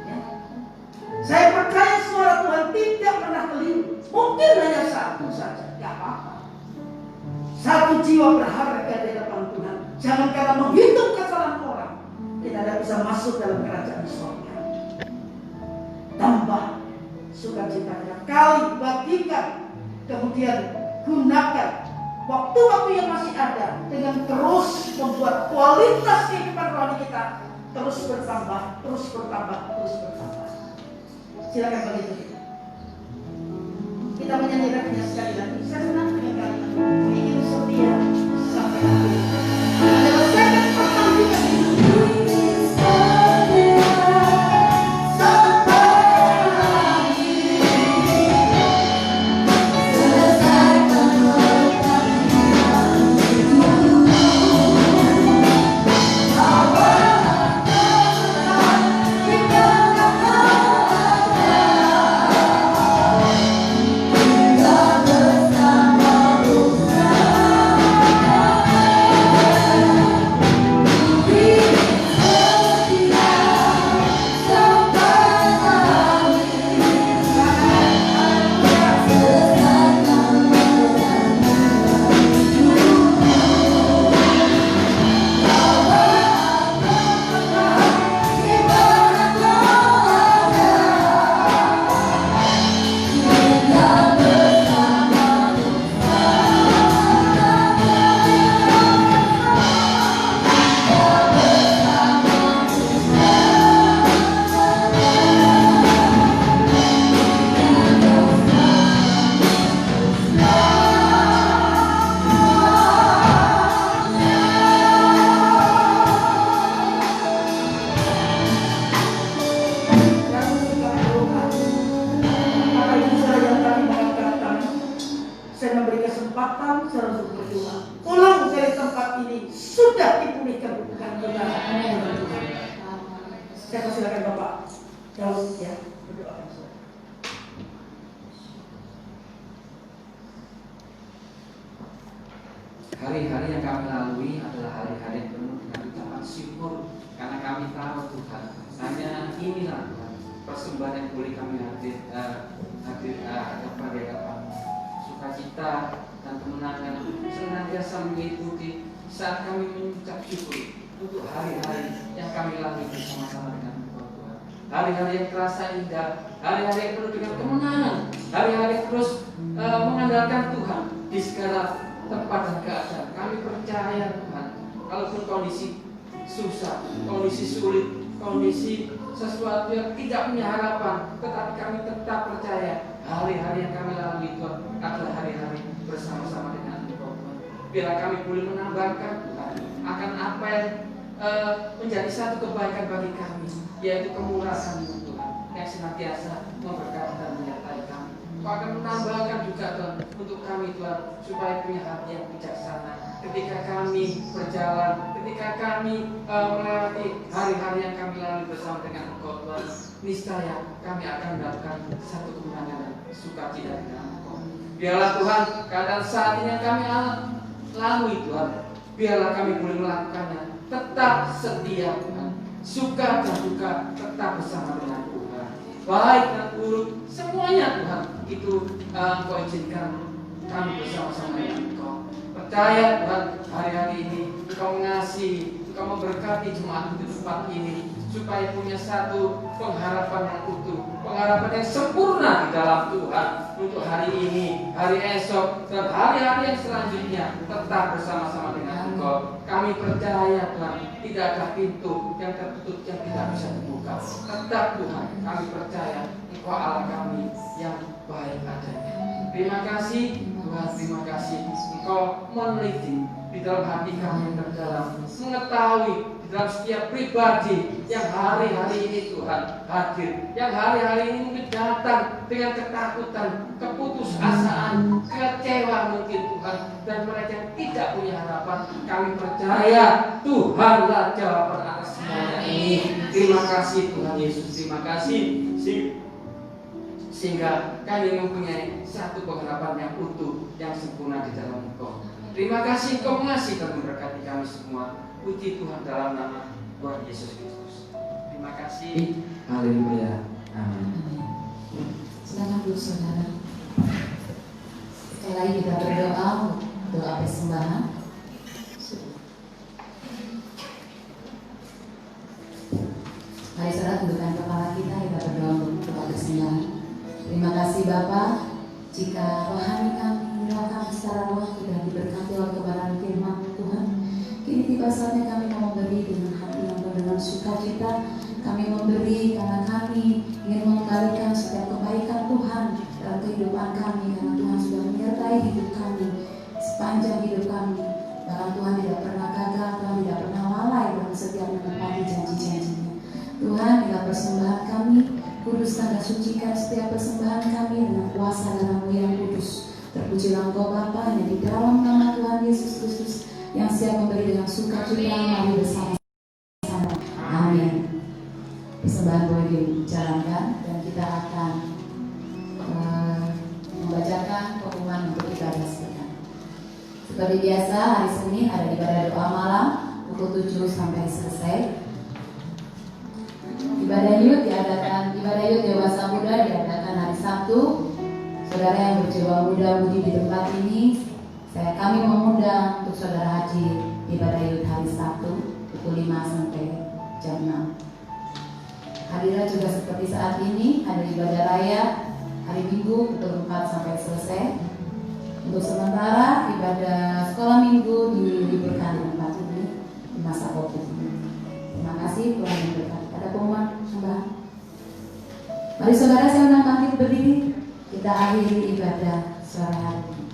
Ya. Saya percaya suara Tuhan tidak pernah keliru. Mungkin hanya satu saja, tidak apa-apa. Satu jiwa berharga di depan Tuhan. Jangan karena menghitung kesalahan orang kita tidak bisa masuk dalam kerajaan surga. Tambah sukacitanya, kali bagikan, kemudian gunakan waktu-waktu yang masih ada dengan terus membuat kualitas kehidupan rohani kita terus bertambah, terus bertambah, terus bertambah. Silakan begitu kita menyanyikannya sekali lagi. Saya senang dengan kalimat ingin setia sampai akhir. Adalah sangat pertandingan hari-hari yang kami lalui adalah hari-hari yang penuh dengan ucapan syukur karena kami tahu Tuhan hanya inilah Tuhan persembahan yang boleh kami hadir pada hadapan sukacita dan kemenangan senantiasa mengikuti saat kami mengucap syukur untuk hari-hari yang kami lalui bersama-sama dengan Tuhan. Hari-hari yang terasa indah, hari-hari yang penuh dengan kemenangan, hari-hari yang terus mengandalkan Tuhan di segala tempat dan keadaan. Kami percaya Tuhan, kalaupun kondisi susah, kondisi sulit, kondisi sesuatu yang tidak punya harapan, tetapi kami tetap percaya hari-hari yang kami lalui Tuhan adalah hari-hari bersama-sama dengan Tuhan. Biarlah kami boleh menambahkan Tuhan akan apa yang menjadi satu kebaikan bagi kami, yaitu kemurahan Tuhan yang senantiasa memberkati dan menyertai kami. Kau akan menambahkan juga Tuhan untuk kami Tuhan supaya punya hati yang bijaksana ketika kami berjalan, ketika kami melewati hari-hari yang kami lalui bersama dengan Engkau Tuhan. Niscaya kami akan mendapatkan satu kemenangan dan sukacita dengan Engkau. Biarlah Tuhan keadaan saat ini yang kami lalui Tuhan, biarlah kami boleh melakukannya tetap setia Tuhan, suka dan duka tetap bersama dengan Tuhan, baik dan buruk semuanya Tuhan itu Engkau izinkan kami bersama-sama dengan Engkau. Percaya Tuhan hari-hari ini Engkau mengasihi, Engkau memberkati jemaat di tempat ini supaya punya satu pengharapan yang utuh, pengharapan yang sempurna di dalam Tuhan untuk hari ini, hari esok, dan hari-hari yang selanjutnya tetap bersama-sama dengan Engkau. Kami percaya Tuhan, tidak ada pintu yang tertutup yang tidak bisa dibuka. Tetap Tuhan, kami percaya Engkau Allah kami yang baik adanya. Terima kasih Tuhan, terima kasih Engkau meneliti di dalam hati kami yang terdalam, mengetahui di dalam setiap pribadi yang hari-hari ini Tuhan hadir, yang hari-hari ini mungkin datang dengan ketakutan, keputusasaan, kecewa mungkin Tuhan, dan mereka yang tidak punya harapan. Kami percaya Tuhanlah jawaban atas semuanya ini. Terima kasih Tuhan Yesus, terima kasih sehingga kami mempunyai satu pengharapan yang utuh, yang sempurna di dalam Engkau. Terima kasih Engkau mengasihi dan memberkati kami semua. Puji Tuhan dalam nama Tuhan Yesus Kristus. Terima kasih. Haleluya. Amin. Silakan dulu saudara. Sekali lagi kita berdoa, doa persembahan. Mari saudara tundukkan kepala kita berdoa untuk doa persembahan. Terima kasih Bapa, jika rohani kami, kami secara roh sudah diberkati oleh kebenaran firman Tuhan. Kini tiba saatnya kami mau memberi dengan hati yang penuh dengan sukacita. Kami memberi karena kami ingin mengembalikan setiap kebaikan Tuhan dalam kehidupan kami, karena Tuhan sudah menyertai hidup kami sepanjang hidup kami. Bahkan Tuhan tidak pernah gagal, Tuhan tidak pernah lalai dalam setiap menepati janji-janjinya. Tuhan, bila persembahan kami, kuduskan dan sucikan setiap persembahan kami dengan kuasa darah-Mu yang kudus. Terpujilah Engkau Bapa, yang di dalam nama Tuhan Yesus Kristus yang siap memberi dengan sukacita. Mari bersama-sama. Amin. Persembahan boleh dijalankan dan kita akan membacakan pengumuman untuk ibadah sebentar. Seperti biasa, hari Senin ada ibadah doa malam pukul 7 sampai selesai. Ibadah youth dewasa muda diadakan hari Sabtu. Saudara yang berjiwa muda-mudi di tempat ini, kami mengundang untuk saudara hadir di ibadah youth hari Sabtu pukul 5 sampai jam 6. Hadirat juga seperti saat ini, ada ibadah raya hari Minggu pukul 4 sampai selesai. Untuk sementara ibadah sekolah minggu diliburkan di tempat ini di masa COVID. Terima kasih, Tuhan memberkati. Ada pengumuman tambahan? Mari saudara, saya undang bangkit berdiri. Kita akhiri ibadah sore hari ini.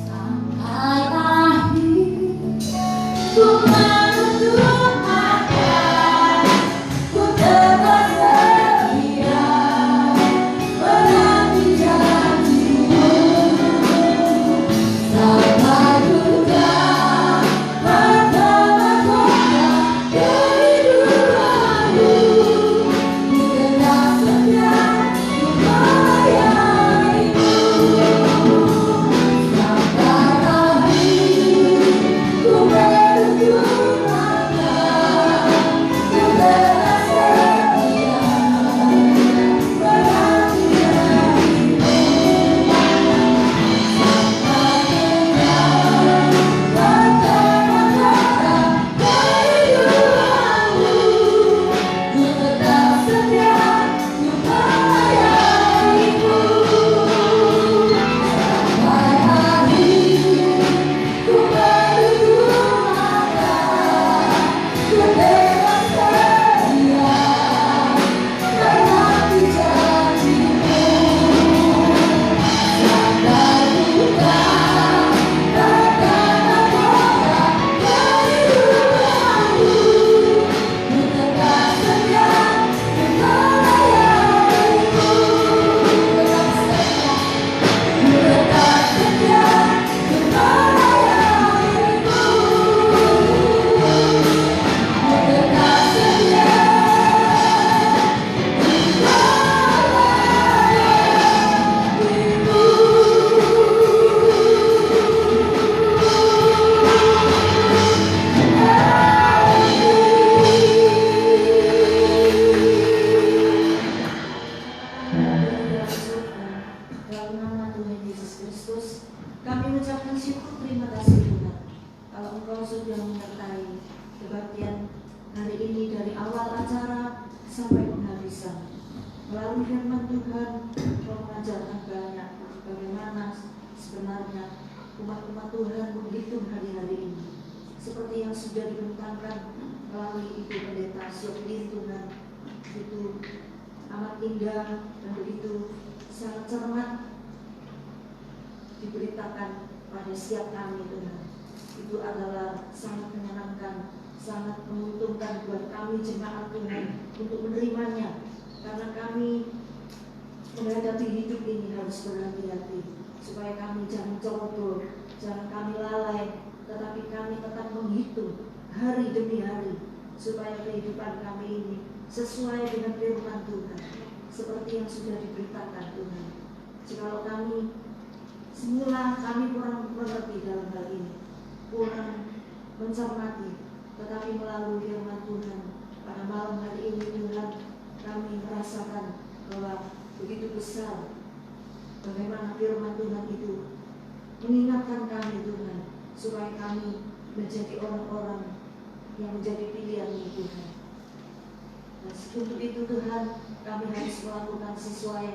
Sampai akhir ku menuduhkan, ku tetap setia menanti janji-Mu. Sampai duka pertama kota kehidupanmu, ku tetap setia melayani-Mu. Sampai akhir ku berjuang. sudah menyertai kebaktian hari ini dari awal acara sampai penghabisan. Melalui firman Tuhan, Kau mengajarkan banyak bagaimana sebenarnya umat-umat Tuhan menghitung hari-hari ini. Seperti yang sudah dibentangkan melalui Ibu Pendeta Syokli Tuhan, itu amat indah dan begitu sangat cermat diberitakan pada setiap kami Tuhan. Itu adalah sangat menyenangkan, sangat menguntungkan buat kami jemaat Tuhan untuk menerimanya, karena kami menghadapi hidup ini harus berhati-hati supaya kami jangan ceroboh, jangan kami lalai, tetapi kami tetap menghitung hari demi hari supaya kehidupan kami ini sesuai dengan firman Tuhan seperti yang sudah diberitakan Tuhan. Jikalau kami semula kurang mengerti dalam hal ini, kurang mencermati, tetapi melalui firman Tuhan pada malam hari ini Tuhan, kami merasakan bahwa begitu besar bagaimana firman Tuhan itu mengingatkan kami Tuhan supaya kami menjadi orang-orang yang menjadi pilihan Tuhan. Dan untuk itu Tuhan, kami harus melakukan sesuai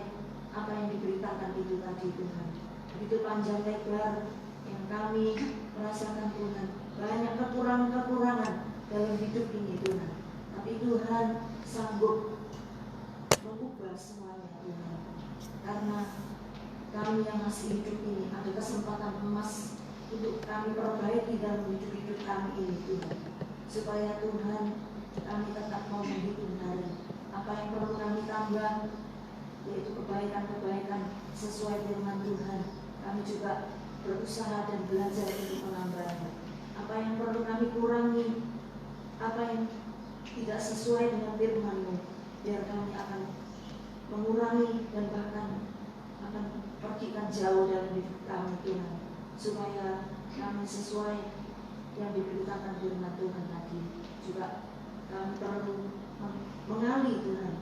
apa yang diberitakan itu tadi Tuhan. Begitu panjang lebar yang kami merasakan Tuhan, banyak kekurangan-kekurangan dalam hidup ini Tuhan, tapi Tuhan sanggup mengubah semuanya Tuhan. Karena kami yang masih hidup ini ada kesempatan emas untuk kami perbaiki dalam hidup kami ini Tuhan, supaya Tuhan kami tetap mau menghitung hari apa yang perlu kami tambah, yaitu kebaikan-kebaikan sesuai firman Tuhan. Kami juga berusaha dan belajar untuk menambahnya. Apa yang perlu kami kurangi, apa yang tidak sesuai dengan firman-Mu, biar kami akan mengurangi dan bahkan akan pergikan jauh dalam hidup kami Tuhan, supaya kami sesuai yang diberitakan firman Tuhan tadi. Juga kami perlu mengali Tuhan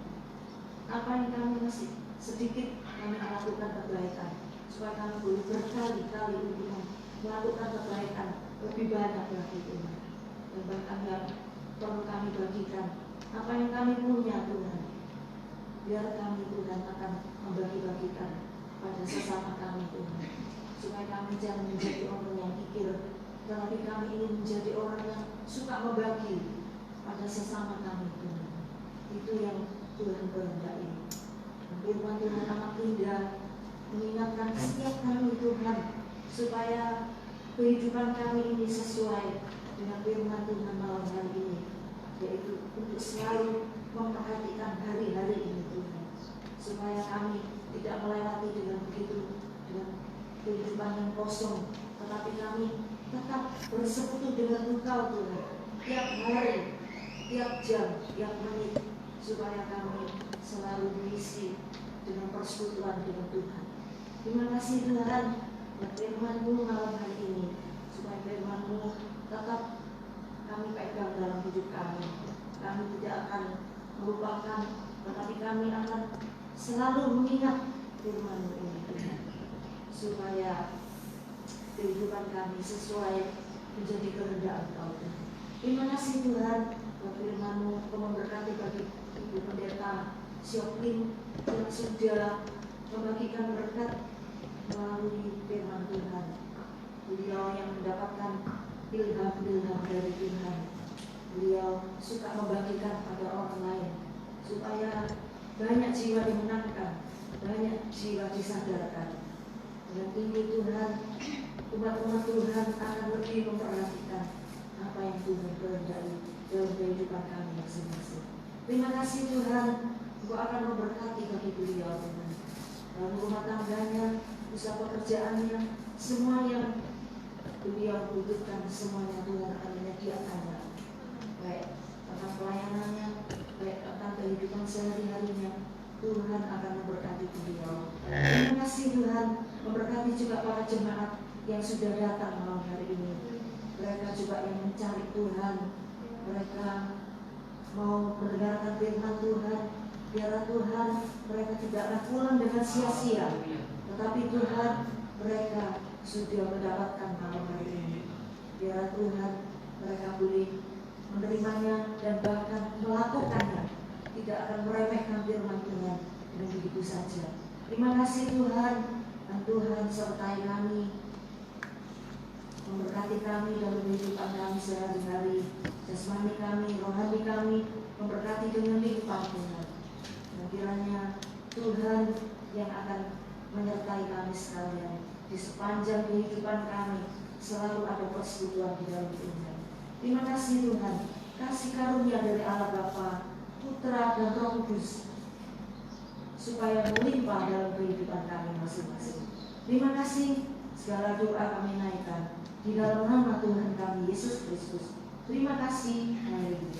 apa yang kami masih sedikit kami lakukan kebaikan, supaya kami boleh berkali-kali untuk melakukan kebaikan lebih banyak lagi Tuhan. Dan bahkan yang perlu kami bagikan apa yang kami punya Tuhan, biar kami Tuhan akan membagi-bagikan pada sesama kami Tuhan, supaya kami jangan menjadi orang yang kikir, tetapi kami ingin menjadi orang yang suka membagi pada sesama kami Tuhan. Itu yang Tuhan kehendaki. Firman Tuhan amat indah mengingatkan setiap kami Tuhan, supaya kehidupan kami ini sesuai dengan firman Tuhan malam hari ini, yaitu untuk selalu memperhatikan hari-hari ini Tuhan, supaya kami tidak melewati dengan begitu dengan kehidupan yang kosong, tetapi kami tetap bersekutu dengan Engkau Tuhan, tiap hari, tiap jam, tiap menit, supaya kami selalu diisi dengan persekutuan dengan Tuhan. Terima kasih Tuhan buat firman-Mu malam hari ini, supaya firman-Mu tetap kami pegang dalam hidup kami. Kami tidak akan melupakan, tetapi kami akan selalu mengingat firman-Mu ini Tuhan, supaya kehidupan kami sesuai menjadi kehendak Engkau Tuhan. Terima kasih Tuhan buat firman-Mu, Kau memberkati bagi Ibu Pendeta Syokli yang sudah membagikan berkat melalui firman Tuhan. Beliau yang mendapatkan ilham-ilham dari Tuhan. Beliau suka membagikan pada orang lain, supaya banyak jiwa dimenangkan, banyak jiwa disadarkan. Dan ini Tuhan, umat-umat Tuhan akan lebih memperhatikan apa yang Tuhan kehendaki dalam kehidupan kami masing-masing. Terima kasih Tuhan, Engkau akan memberkati bagi beliau Tuhan, dalam rumah tangganya, usaha pekerjaannya, semua yang beliau butuhkan, semuanya Tuhan akan menyediakannya, baik tentang pelayanannya, baik tentang kehidupan sehari-harinya. Tuhan akan memberkati beliau. Terima kasih Tuhan, memberkati juga para jemaat yang sudah datang malam hari ini. Mereka juga yang mencari Tuhan, mereka mau mendengarkan firman Tuhan. Biarlah Tuhan mereka tidaklah pulang dengan sia-sia, tetapi Tuhan mereka sudah mendapatkan malam hari ini. Biarlah Tuhan mereka menerimanya dan bahkan melakukannya, tidak akan meremehkan firman Tuhan dan begitu saja. Terima kasih Tuhan, dan Tuhan sertai kami, memberkati kami dalam kehidupan kami sehari-hari, jasmani kami, rohani kami, memberkati dengan limpah Tuhan. Dan kiranya Tuhan yang akan menyertai kami sekalian di sepanjang kehidupan kami, selalu ada persekutuan di dalam Tuhan. Terima kasih Tuhan, kasih karunia dari Allah Bapa, Putra dan Roh Kudus, supaya melimpah dalam kehidupan kami masing-masing. Terima kasih, segala doa kami naikkan di dalam nama Tuhan kami Yesus Kristus. Terima kasih. Haleluya.